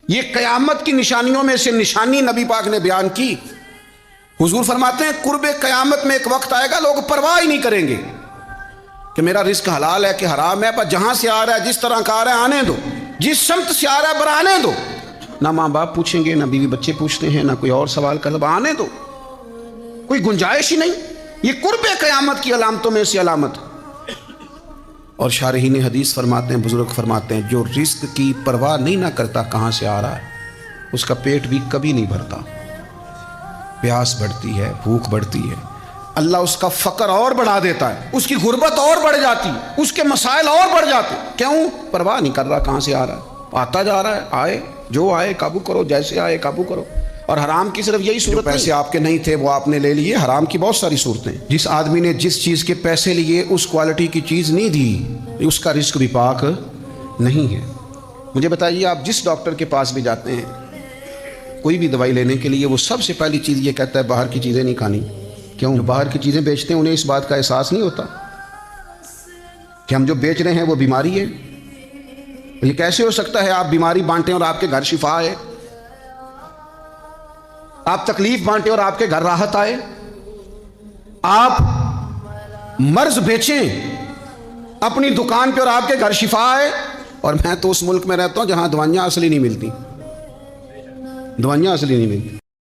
یہ قیامت کی نشانیوں میں سے نشانی نبی پاک نے بیان کی. حضور فرماتے ہیں قرب قیامت میں ایک وقت آئے گا لوگ پرواہ ہی نہیں کریں گے کہ میرا رزق حلال ہے کہ حرام ہے، پر جہاں سے آ رہا ہے جس طرح کا آ رہا ہے آنے دو، جس سمت سے آ رہا ہے آنے دو. نہ ماں باپ پوچھیں گے، نہ بیوی بچے پوچھتے ہیں، نہ کوئی اور سوال کر، آنے دو، کوئی گنجائش ہی نہیں. یہ قرب قیامت کی علامتوں میں سے علامت. اور شارحین حدیث فرماتے ہیں، بزرگ فرماتے ہیں، جو رزق کی پرواہ نہیں نہ کرتا کہاں سے آ رہا ہے، اس کا پیٹ بھی کبھی نہیں بھرتا. پیاس بڑھتی ہے، بھوک بڑھتی ہے، اللہ اس کا فقر اور بڑھا دیتا ہے، اس کی غربت اور بڑھ جاتی ہے، اس کے مسائل اور بڑھ جاتے. کیوں؟ پرواہ نہیں کر رہا کہاں سے آ رہا ہے، آتا جا رہا ہے، آئے جو آئے قابو کرو، جیسے آئے قابو کرو. اور حرام کی صرف یہی صورت، پیسے آپ کے نہیں تھے وہ آپ نے لے لیے. حرام کی بہت ساری صورتیں. جس آدمی نے جس چیز کے پیسے لیے اس کوالٹی کی چیز نہیں دی، اس کا رزق بھی پاک نہیں ہے. مجھے بتائیے، آپ جس ڈاکٹر کے پاس بھی جاتے ہیں کوئی بھی دوائی لینے کے لیے، وہ سب سے پہلی چیز یہ کہتا ہے باہر کی چیزیں نہیں کھانی. کیوں؟ جو باہر کی چیزیں بیچتے ہیں انہیں اس بات کا احساس نہیں ہوتا کہ ہم جو بیچ رہے ہیں وہ بیماری ہے. یہ کیسے ہو سکتا ہے آپ بیماری بانٹیں اور آپ کے گھر شفا ہے، آپ تکلیف بانٹیں اور آپ کے گھر راحت آئے، آپ مرض بیچیں اپنی دکان پہ اور آپ کے گھر شفا آئے. اور میں تو اس ملک میں رہتا ہوں جہاں دوائیاں اصلی نہیں ملتی، دوائیاں اصلی نہیں ملتی.